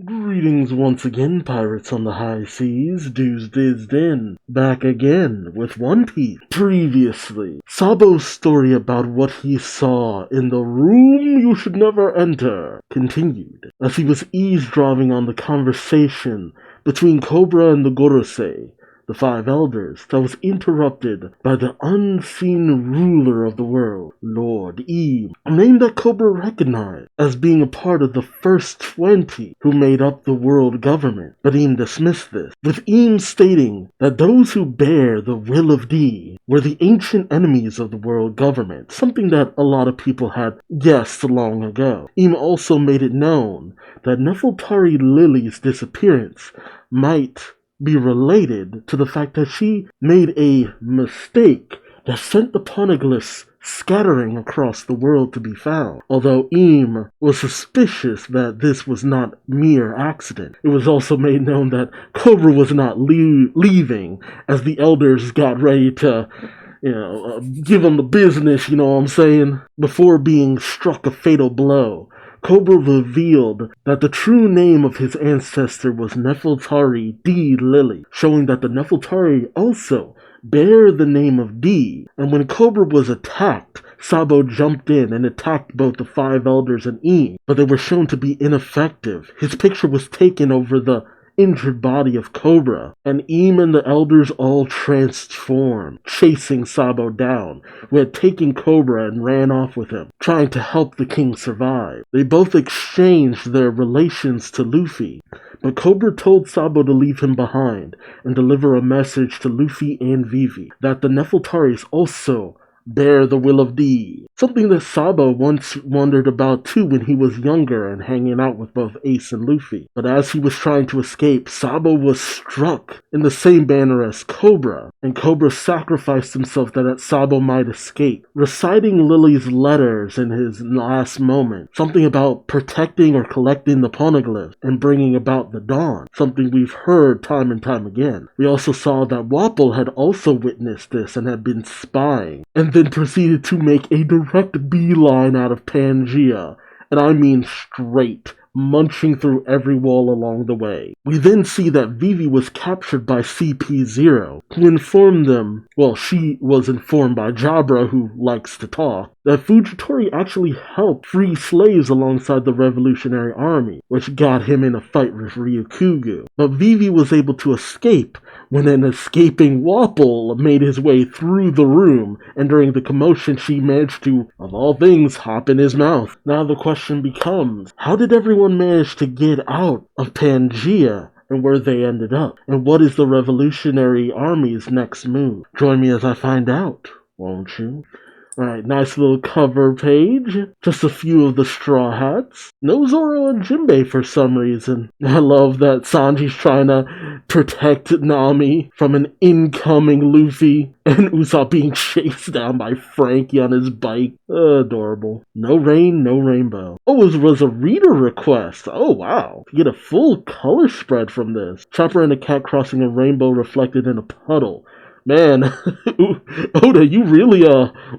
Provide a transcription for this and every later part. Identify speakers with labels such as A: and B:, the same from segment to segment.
A: Greetings once again, pirates on the high seas. Duuz-Diz-Din, back again with One Piece. Previously, Sabo's story about what he saw in the room you should never enter continued, as he was eavesdropping on the conversation between Cobra and the Gorosei, the five elders, that was interrupted by the unseen ruler of the world, Lord Eam, a name that Cobra recognized as being a part of the first 20 who made up the world government. But Eam dismissed this, with Eam stating that those who bear the will of D were the ancient enemies of the world government, something that a lot of people had guessed long ago. Eam also made it known that Nefeltari Lily's disappearance might be related to the fact that she made a mistake that sent the poneglyphs scattering across the world to be found. Although Eam was suspicious that this was not mere accident, it was also made known that Cobra was not leaving as the elders got ready to give him the business, you know what I'm saying, before being struck a fatal blow. Cobra revealed that the true name of his ancestor was Nefeltari D. Lily, showing that the Nefeltari also bear the name of D. And when Cobra was attacked, Sabo jumped in and attacked both the five elders and Eam, but they were shown to be ineffective. His picture was taken over the injured body of Cobra, and Eam and the elders all transformed, chasing Sabo down, who had taken Cobra and ran off with him, trying to help the king survive. They both exchanged their relations to Luffy, but Cobra told Sabo to leave him behind and deliver a message to Luffy and Vivi that the Nefeltaris also bear the will of D, something that Sabo once wondered about too when he was younger and hanging out with both Ace and Luffy. But as he was trying to escape, Sabo was struck in the same manner as Cobra, and Cobra sacrificed himself that Sabo might escape, reciting Lily's letters in his last moment, something about protecting or collecting the poneglyphs and bringing about the dawn, something we've heard time and time again. We also saw that Wapol had also witnessed this and had been spying, and then proceeded to make a direct beeline out of Pangaea, and I mean straight, munching through every wall along the way. We then see that Vivi was captured by CP0, who informed them, well, she was informed by Jabra, who likes to talk, that Fujitori actually helped free slaves alongside the Revolutionary Army, which got him in a fight with Ryukugu. But Vivi was able to escape when an escaping Wapol made his way through the room, and during the commotion she managed to, of all things, hop in his mouth. Now the question becomes, how did everyone manage to get out of Pangaea and where they ended up? And what is the Revolutionary Army's next move? Join me as I find out, won't you? Alright, nice little cover page. Just a few of the Straw Hats. No Zoro and Jinbei for some reason. I love that Sanji's trying to protect Nami from an incoming Luffy, and Usopp being chased down by Frankie on his bike. Adorable. No rain, no rainbow. Oh, it was a reader request. Oh, wow. You get a full color spread from this. Chopper and a cat crossing a rainbow reflected in a puddle. Man, Oda, you really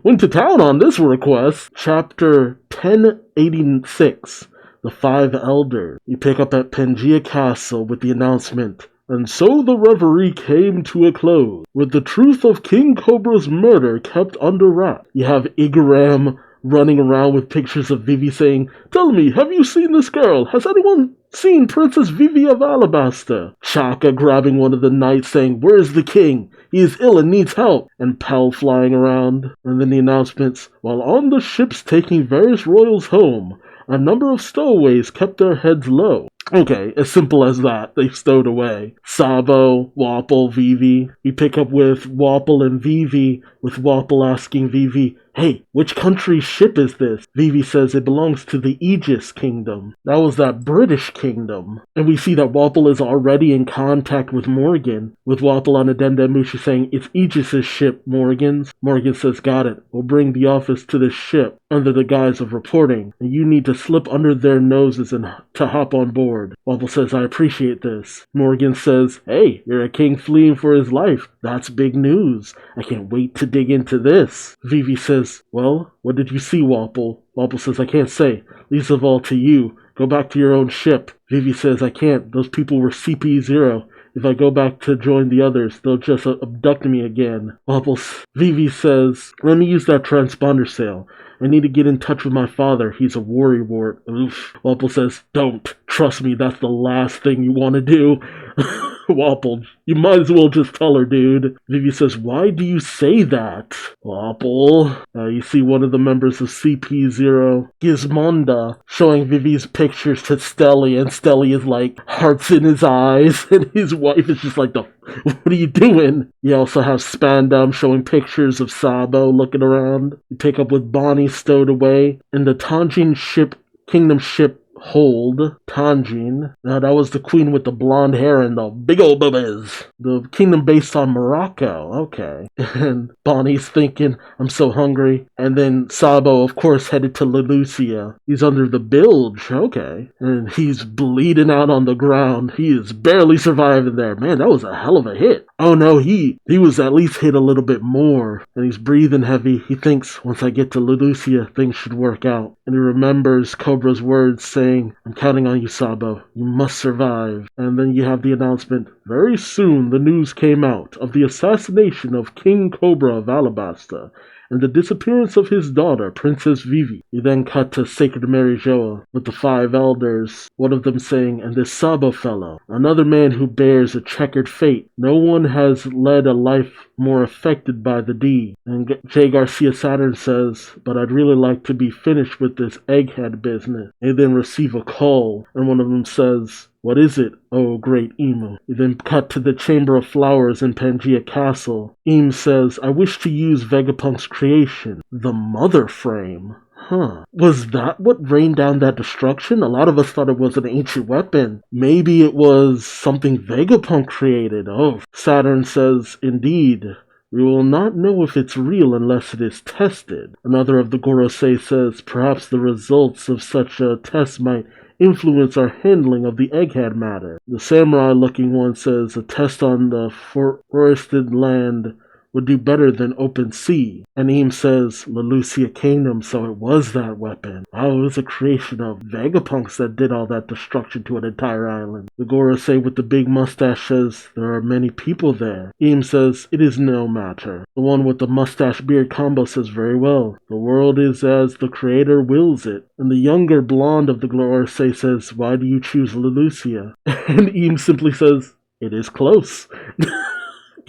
A: went to town on this request. Chapter 1086, The Five Elders. You pick up at Pangaea Castle with the announcement, and so the reverie came to a close, with the truth of King Cobra's murder kept under wraps. You have Igaram running around with pictures of Vivi saying, "Tell me, have you seen this girl? Has anyone seen Princess Vivi of Alabasta?" Shaka grabbing one of the knights saying, "Where's the king? He is ill and needs help." And Pell flying around. And then the announcements, while on the ships taking various royals home, a number of stowaways kept their heads low. Okay, as simple as that, they stowed away. Sabo, Wapol, Vivi. We pick up with Wapol and Vivi, with Wapol asking Vivi, "Hey, which country's ship is this?" Vivi says it belongs to the Aegis Kingdom. That was that British kingdom. And we see that Wapol is already in contact with Morgan, with Wapol on Adendamushi saying, "It's Aegis' ship, Morgan's." Morgan says, "Got it. We'll bring the office to this ship under the guise of reporting, and you need to slip under their noses and to hop on board." Wapol says, "I appreciate this." Morgan says, "Hey, you're a king fleeing for his life. That's big news. I can't wait to dig into this." Vivi says, "Well, what did you see, Wapol?" Wapol says, "I can't say. Least of all to you. Go back to your own ship. Vivi says, I can't. Those people were CP0. If I go back to join the others, they'll just abduct me again. Vivi says, let me use that transponder sail. I need to get in touch with my father. He's a worrywart. Oof. Wapple says, don't. Trust me, that's the last thing you want to do. Wapple, you might as well just tell her, dude. Vivi says, why do you say that? Wapple. You see one of the members of CP0, Gizmonda, showing Vivi's pictures to Stelly, and Stelly is like, hearts in his eyes, and his wife is just like, what are you doing? You also have Spandam showing pictures of Sabo looking around. You pick up with Bonnie stowed away in the Tanjin Kingdom ship hold. Tanjin. Now that was the queen with the blonde hair and the big old boobies. The kingdom based on Morocco. Okay. And Bonnie's thinking, I'm so hungry. And then Sabo, of course, headed to Lelucia. He's under the bilge. Okay. And he's bleeding out on the ground. He is barely surviving there. Man, that was a hell of a hit. Oh no, he was at least hit a little bit more. And he's breathing heavy. He thinks, once I get to Lelucia, things should work out. And he remembers Cobra's words saying, I'm counting on you, Sabo. You must survive. And then you have the announcement, very soon the news came out of the assassination of King Cobra of Alabasta and the disappearance of his daughter, Princess Vivi. You then cut to Sacred Mary Joa with the 5 elders, one of them saying, and this Sabo fellow, another man who bears a checkered fate. No one has led a life more affected by the deed. And J. Garcia Saturn says, but I'd really like to be finished with this egghead business. They then receive a call, and one of them says, what is it, oh great Emu? You then cut to the Chamber of Flowers in Pangea Castle. Eam says, I wish to use Vegapunk's creation, the Mother Frame. Was that what rained down that destruction? A lot of us thought it was an ancient weapon. Maybe it was something Vegapunk created. Oh, Saturn says, indeed. We will not know if it's real unless it is tested. Another of the Gorosei says, perhaps the results of such a test might influence our handling of the egghead matter. The samurai-looking one says, a test on the forested land would do better than open sea. And Eam says, Lelucia Kingdom, so it was that weapon. Oh, it was a creation of Vegapunks that did all that destruction to an entire island. The Gorosei with the big mustache says, there are many people there. Eam says, it is no matter. The one with the mustache beard combo says, very well. The world is as the creator wills it. And the younger blonde of the Gorosei says, why do you choose Lelucia? And Eam simply says, it is close.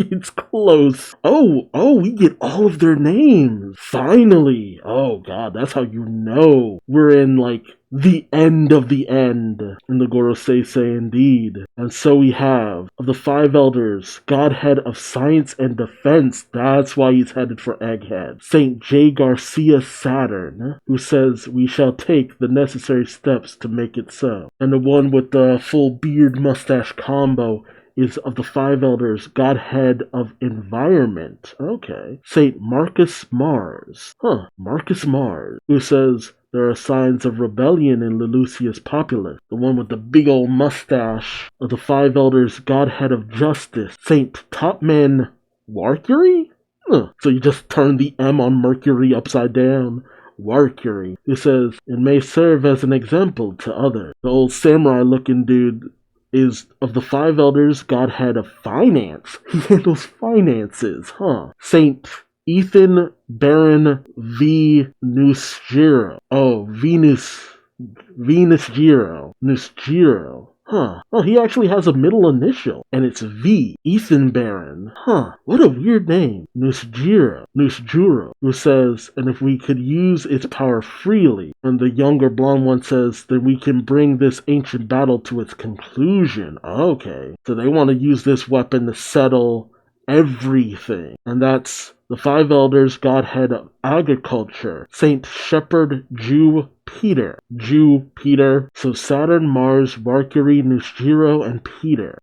A: It's close. Oh, we get all of their names. Finally. Oh, God, that's how you know we're in, like, the end of the end. And the Gorosei say indeed. And so we have, of the 5 elders, Godhead of Science and Defense. That's why he's headed for Egghead. St. J. Garcia Saturn, who says, we shall take the necessary steps to make it so. And the one with the full beard mustache combo is of the 5 elders, Godhead of Environment. Okay. St. Marcus Mars. Marcus Mars, who says, there are signs of rebellion in Lelucia's populace. The one with the big old mustache of the 5 elders, Godhead of Justice, St. Topman Mercury? So you just turn the M on Mercury upside down. Mercury, who says, it may serve as an example to others. The old samurai-looking dude is of the 5 elders, Godhead of Finance. He handles finances, Saint Ethan Baron V. Nusgiro. Oh, Venus Giro. Nusgiro. Oh, he actually has a middle initial, and it's V. Ethan Baron. What a weird name. Nusjuro, who says, and if we could use its power freely, and the younger blonde one says, then we can bring this ancient battle to its conclusion. Okay, so they want to use this weapon to settle everything, and that's the 5 elders, Godhead of Agriculture, Saint Shepherd Jew Peter. So Saturn, Mars, Mercury, Nusjiro, and Peter.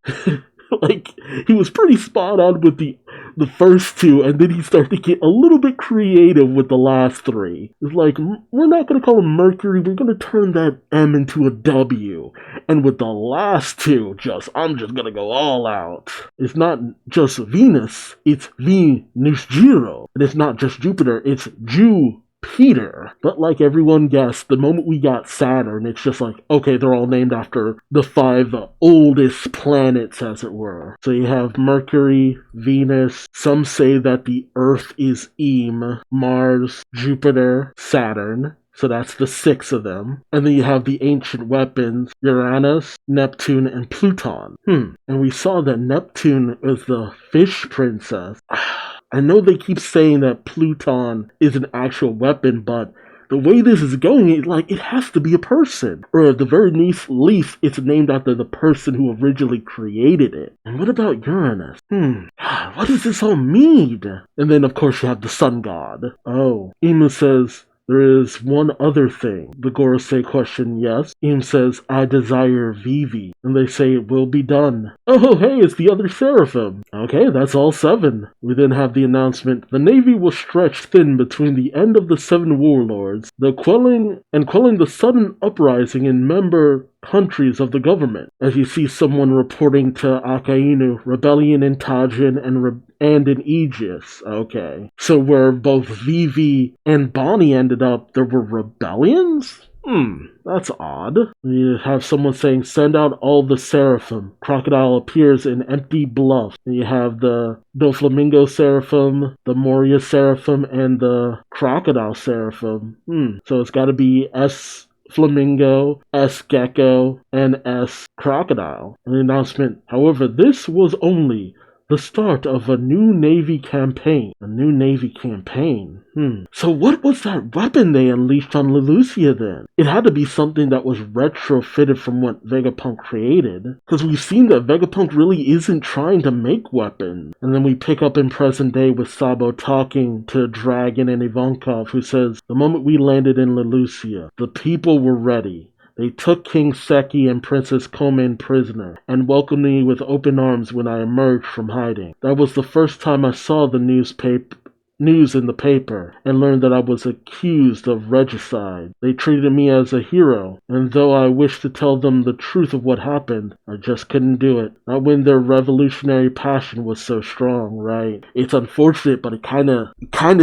A: Like, he was pretty spot on with the first 2, and then he started to get a little bit creative with the last 3. It's like, we're not going to call him Mercury, we're going to turn that M into a W. And with the last 2, I'm just going to go all out. It's not just Venus, it's Venusjiro. And it's not just Jupiter, it's Peter. But like everyone guessed, the moment we got Saturn, it's just like, okay, they're all named after the 5 oldest planets, as it were. So you have Mercury, Venus. Some say that the Earth is Mars, Jupiter, Saturn. So that's the 6 of them. And then you have the ancient weapons, Uranus, Neptune, and Pluton. And we saw that Neptune is the fish princess. I know they keep saying that Pluton is an actual weapon, but the way this is going, it has to be a person. Or at the very least, it's named after the person who originally created it. And what about Uranus? What does this all mean? And then, of course, you have the sun god. Oh, Imu says, there is one other thing. The Gorosei question yes. Im says, I desire Vivi. And they say it will be done. Oh, hey, it's the other seraphim. Okay, that's all 7. We then have the announcement, the Navy will stretch thin between the end of the 7 warlords, quelling the sudden uprising in member countries of the government. As you see someone reporting to Akainu, rebellion in Tajin and in Aegis. Okay. So where both Vivi and Bonnie ended up, there were rebellions? That's odd. You have someone saying, send out all the seraphim. Crocodile appears in empty bluff. And you have the Doflamingo seraphim, the Moria seraphim, and the crocodile seraphim. So it's gotta be S Flamingo, S Gecko, and S Crocodile. And the announcement, however, this was only the start of a new Navy campaign. A new Navy campaign? So what was that weapon they unleashed on Lelucia then? It had to be something that was retrofitted from what Vegapunk created. Because we've seen that Vegapunk really isn't trying to make weapons. And then we pick up in present day with Sabo talking to Dragon and Ivankov, who says, the moment we landed in Lelucia, the people were ready. They took King Seki and Princess Komen prisoner, and welcomed me with open arms when I emerged from hiding. That was the first time I saw the news in the paper, and learned that I was accused of regicide. They treated me as a hero, and though I wished to tell them the truth of what happened, I just couldn't do it. Not when their revolutionary passion was so strong, right? It's unfortunate, but it kinda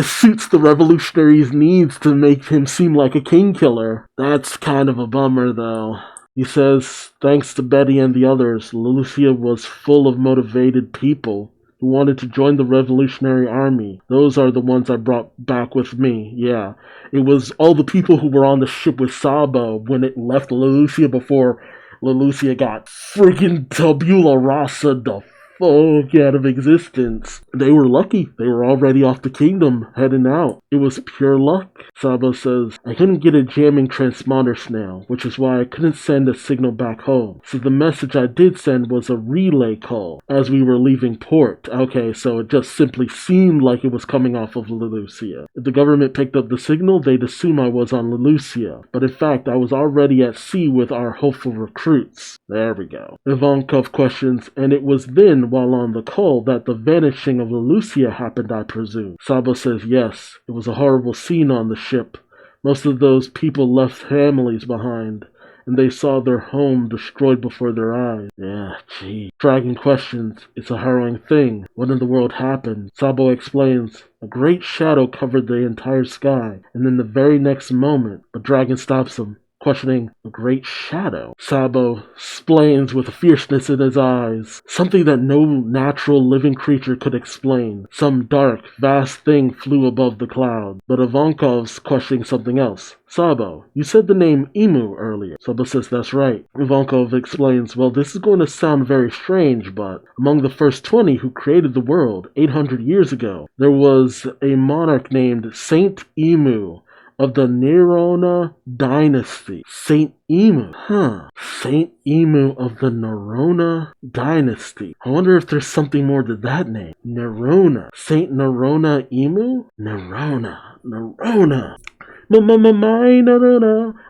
A: suits the revolutionary's needs to make him seem like a king killer. That's kind of a bummer, though. He says, thanks to Betty and the others, Lelucia was full of motivated people who wanted to join the Revolutionary Army. Those are the ones I brought back with me, yeah. It was all the people who were on the ship with Sabo when it left Lelucia before Lelucia got friggin' tabula rasa the fuck out of existence. They were lucky. They were already off the kingdom, heading out. It was pure luck. Sabo says, I couldn't get a jamming transponder snail, which is why I couldn't send a signal back home. So the message I did send was a relay call as we were leaving port. Okay, so it just simply seemed like it was coming off of Lelucia. If the government picked up the signal, they'd assume I was on Lelucia. But in fact, I was already at sea with our hopeful recruits. There we go. Ivankov questions, and it was then, while on the call, that the vanishing of Lelucia happened, I presume. Sabo says yes. It was a horrible scene on the ship. Most of those people left families behind, and they saw their home destroyed before their eyes. Yeah, gee. Dragon questions. It's a harrowing thing. What in the world happened? Sabo explains. A great shadow covered the entire sky, and in the very next moment, the dragon stops him, questioning a great shadow. Sabo explains with a fierceness in his eyes, something that no natural living creature could explain. Some dark, vast thing flew above the cloud. But Ivankov's questioning something else. Sabo, you said the name Imu earlier. Sabo says that's right. Ivankov explains, well, this is going to sound very strange, but among the first 20 who created the world 800 years ago, there was a monarch named Saint Imu of the Nerona dynasty. Saint Imu. Saint Imu of the Nerona dynasty. I wonder if there's something more to that name. Nerona. Saint Nerona Imu? Nerona. Nerona.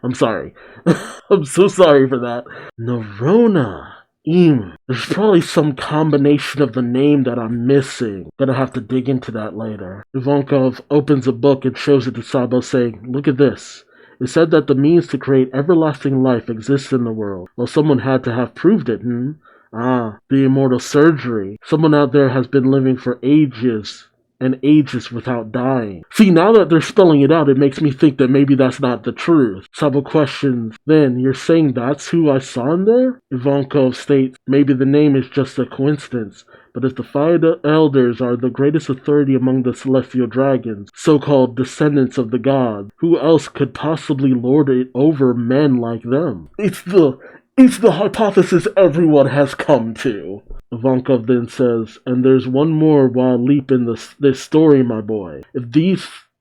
A: I'm sorry. I'm so sorry for that. Nerona. There's probably some combination of the name that I'm missing. Gonna have to dig into that later. Ivankov opens a book and shows it to Sabo, saying, look at this. It said that the means to create everlasting life exists in the world. Well, someone had to have proved it, the immortal surgery. Someone out there has been living for ages and ages without dying. See, now that they're spelling it out, it makes me think that maybe that's not the truth. Sabo questions, then, you're saying that's who I saw in there? Ivankov states, maybe the name is just a coincidence, but if the five elders are the greatest authority among the celestial dragons, so-called descendants of the gods, who else could possibly lord it over men like them? It's the hypothesis everyone has come to. Ivankov then says, and there's one more wild leap in this story, my boy. If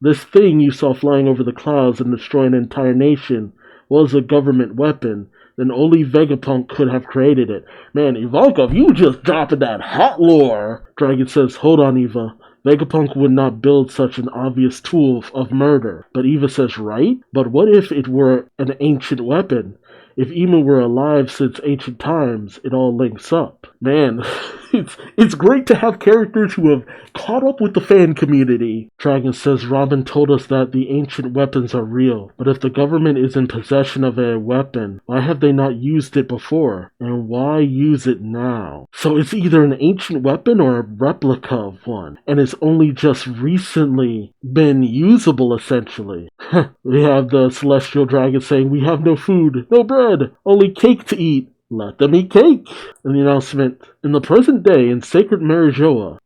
A: this thing you saw flying over the clouds and destroying an entire nation was a government weapon, then only Vegapunk could have created it. Man, Ivankov, you just dropping that hot lore. Dragon says, hold on, Eva. Vegapunk would not build such an obvious tool of murder. But Eva says, right? But what if it were an ancient weapon? If Ema were alive since ancient times, it all links up. Man, it's great to have characters who have caught up with the fan community. Dragon says Robin told us that the ancient weapons are real, but if the government is in possession of a weapon, why have they not used it before? And why use it now? So it's either an ancient weapon or a replica of one, and it's only just recently been usable, essentially. We have the celestial dragon saying, we have no food, no bread, only cake to eat. Let them eat cake. And the announcement, in the present day, in sacred Marijoa,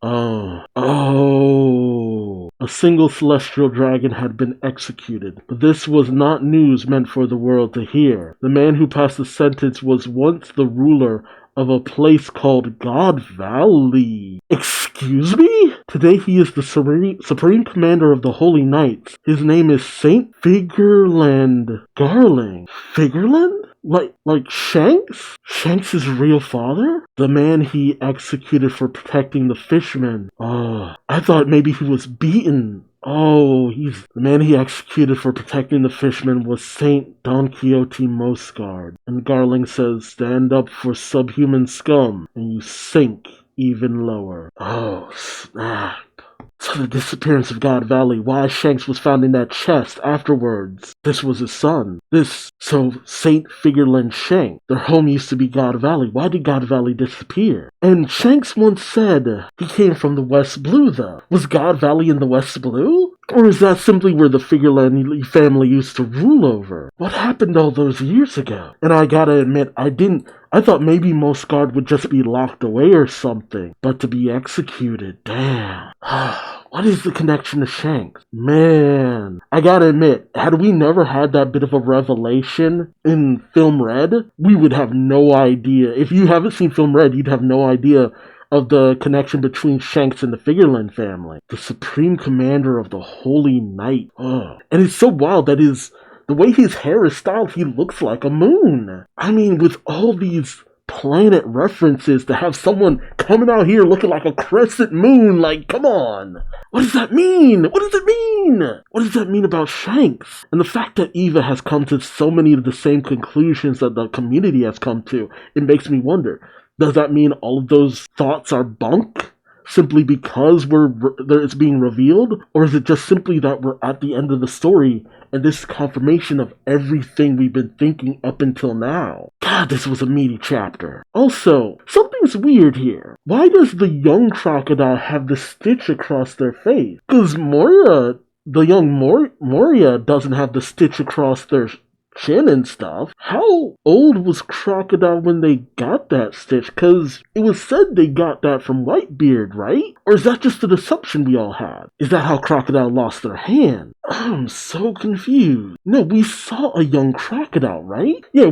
A: a single celestial dragon had been executed. But this was not news meant for the world to hear. The man who passed the sentence was once the ruler of a place called God Valley. Excuse me? Today he is the supreme commander of the Holy Knights. His name is Saint Figureland Garling. Figureland? Like Shanks? Shanks' real father? The man he executed for protecting the fishermen. Oh, I thought maybe he was beaten. Oh, the man he executed for protecting the fishermen was Saint Don Quixote Moscard. And Garling says, stand up for subhuman scum, and you sink even lower. Oh, snap. So the disappearance of God Valley, why Shanks was found in that chest afterwards. This was his son. So Saint Figureland Shanks. Their home used to be God Valley. Why did God Valley disappear? And Shanks once said he came from the West Blue, though. Was God Valley in the West Blue? Or is that simply where the Figureland family used to rule over? What happened all those years ago? And I gotta admit, I thought maybe Moscard would just be locked away or something. But to be executed, damn. What is the connection to Shanks? Man, I gotta admit, had we never had that bit of a revelation in Film Red, we would have no idea. If you haven't seen Film Red, you'd have no idea of the connection between Shanks and the Figureland family. The supreme commander of the Holy Knight. Oh. And it's so wild that the way his hair is styled, he looks like a moon. I mean, with all these planet references, to have someone coming out here looking like a crescent moon, like, come on. What does that mean? What does it mean? What does that mean about Shanks? And the fact that Eva has come to so many of the same conclusions that the community has come to, it makes me wonder, does that mean all of those thoughts are bunk? Simply because it's being revealed? Or is it just simply that we're at the end of the story and this is confirmation of everything we've been thinking up until now? God, this was a meaty chapter. Also, something's weird here. Why does the young crocodile have the stitch across their face? Because the young Moria doesn't have the stitch across their chin and stuff. How old was Crocodile when they got that stitch? Because it was said they got that from Whitebeard, right? Or is that just an assumption we all had? Is that how Crocodile lost their hand? I'm so confused. No, we saw a young Crocodile, right? Yeah,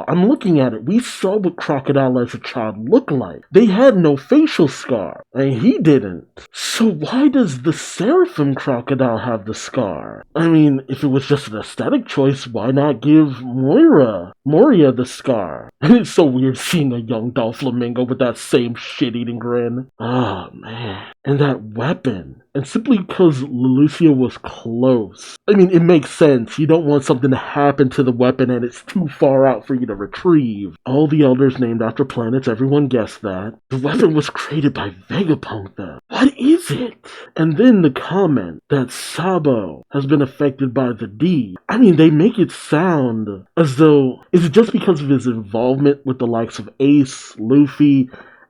A: I'm looking at it, we saw what Crocodile as a child looked like. They had no facial scar, and he didn't. So why does the Seraphim Crocodile have the scar? I mean, if it was just an aesthetic choice, why not give Moria the scar? It's so weird seeing a young Doflamingo with that same shit-eating grin. Oh, man. And that weapon. And simply because Lelucia was close. I mean, it makes sense. You don't want something to happen to the weapon and it's too far out for you to retrieve. All the elders named after planets, everyone guessed that. The weapon was created by Vegapunk, though. What is it? And then the comment that Sabo has been affected by the D. I mean, they make it sound as though, is it just because of his involvement with the likes of Ace, Luffy,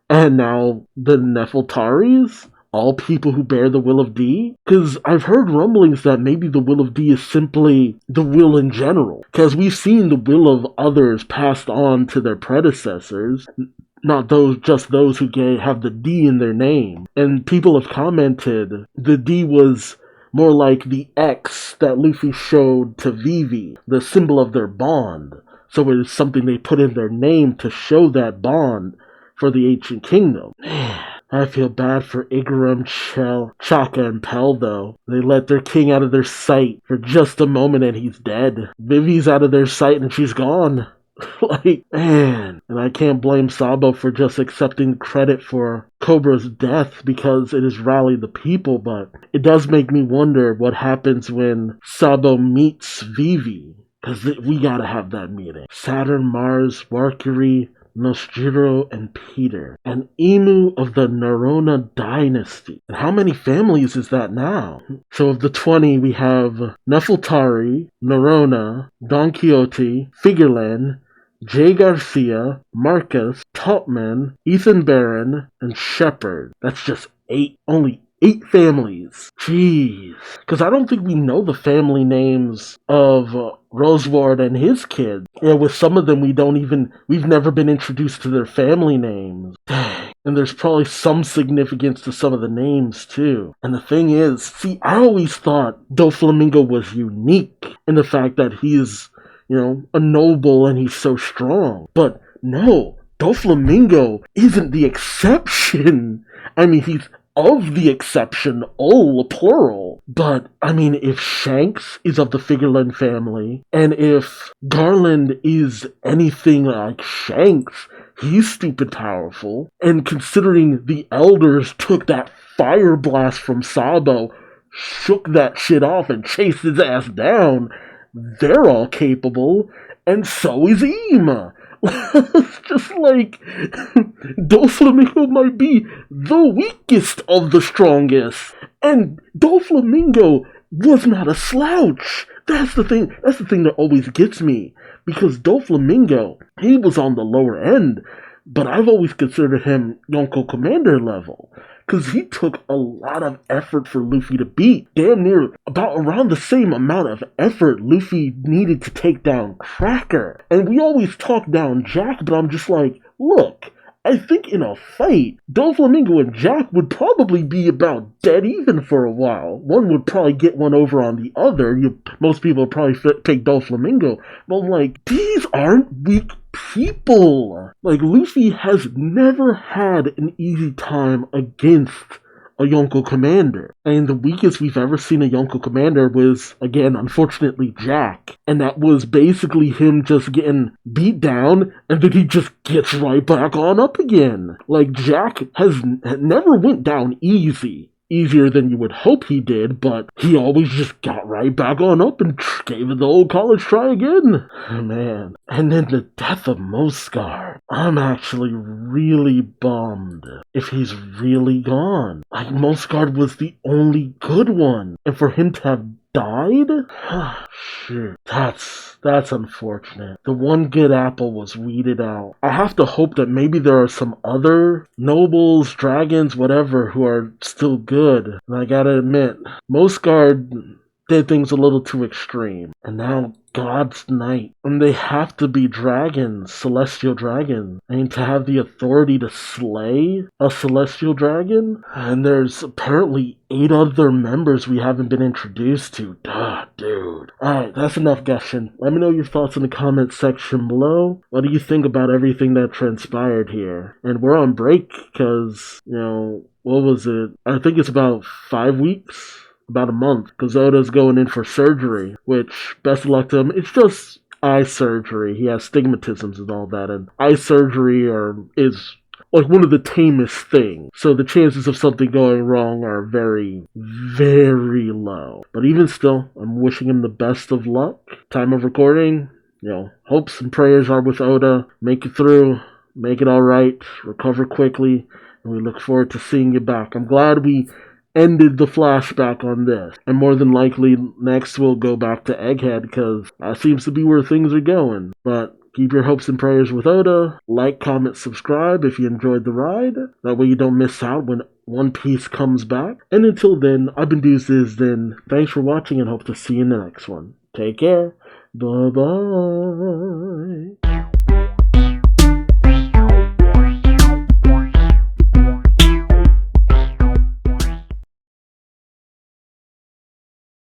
A: and now the Nefeltaris? all people who bear the will of D? Because I've heard rumblings that maybe the will of D is simply the will in general. Because we've seen the will of others passed on to their predecessors. Not just those who have the D in their name. And people have commented the D was more like the X that Luffy showed to Vivi, the symbol of their bond. So it is something they put in their name to show that bond for the Ancient Kingdom. Man, I feel bad for Igaram, Chaka, and Pell, though. They let their king out of their sight for just a moment and he's dead. Vivi's out of their sight and she's gone. Like, man. And I can't blame Sabo for just accepting credit for Cobra's death because it has rallied the people, but it does make me wonder what happens when Sabo meets Vivi. Because we gotta have that meeting. Saturn, Mars, Mercury, Noshiro, and Peter. An Emu of the Narona dynasty. And how many families is that now? So of the 20, we have Nefeltari, Narona, Don Quixote, Figureland, Jay Garcia, Marcus, Topman, Ethan Barron, and Shepard. That's just 8. Only 8 families. Jeez. Because I don't think we know the family names of Roseward and his kids. Yeah, with some of them we've never been introduced to their family names. Dang. And there's probably some significance to some of the names too. And the thing is, see, I always thought Doflamingo was unique in the fact that he's, a noble and he's so strong. But no, Doflamingo isn't the exception. I mean, he's of the exception, plural. But, I mean, if Shanks is of the Figureland family, and if Garland is anything like Shanks, he's stupid powerful. And considering the elders took that fire blast from Sabo, shook that shit off and chased his ass down, they're all capable, and so is Ima. It's just like Doflamingo might be the weakest of the strongest, and Doflamingo was not a slouch. That's the thing that always gets me, because Doflamingo, he was on the lower end, but I've always considered him Yonko Commander level. Because he took a lot of effort for Luffy to beat. Damn near about around the same amount of effort Luffy needed to take down Cracker. And we always talk down Jack, but I'm just like, look, I think in a fight, Doflamingo and Jack would probably be about dead even for a while. One would probably get one over on the other. Most people would probably pick Doflamingo. But I'm like, these aren't weak people. Like, Luffy has never had an easy time against a Yonko commander. And the weakest we've ever seen a Yonko commander was, again, unfortunately, Jack. And that was basically him just getting beat down, and then he just gets right back on up again. Like, Jack never went down easier than you would hope he did, but he always just got right back on up and gave it the old college try again. Oh, man. And then the death of Moscar. I'm actually really bummed if he's really gone. Like, Moscar was the only good one, and for him to have died? Shit. That's unfortunate. The one good apple was weeded out. I have to hope that maybe there are some other nobles, dragons, whatever, who are still good. And I gotta admit, Moscar did things a little too extreme. And now God's Knight. And they have to be dragons, celestial dragons. I mean, to have the authority to slay a celestial dragon? And there's apparently 8 other members we haven't been introduced to. Dude. Alright, that's enough gushing. Let me know your thoughts in the comments section below. What do you think about everything that transpired here? And we're on break because, what was it? I think it's about 5 weeks? About a month, because Oda's going in for surgery, which, best of luck to him. It's just eye surgery. He has stigmatisms and all that, and eye surgery is like one of the tamest things. So the chances of something going wrong are very, very low. But even still, I'm wishing him the best of luck. Time of recording, hopes and prayers are with Oda. Make it through, make it alright, recover quickly, and we look forward to seeing you back. I'm glad we ended the flashback on this, and more than likely next we'll go back to Egghead, because that seems to be where things are going. But Keep your hopes and prayers with Oda. Like, comment, subscribe if you enjoyed the ride. That way you don't miss out when One Piece comes back. And until then, I've been Duuz-Diz-Din. Thanks for watching and hope to see you in the next one. Take care. Bye-bye.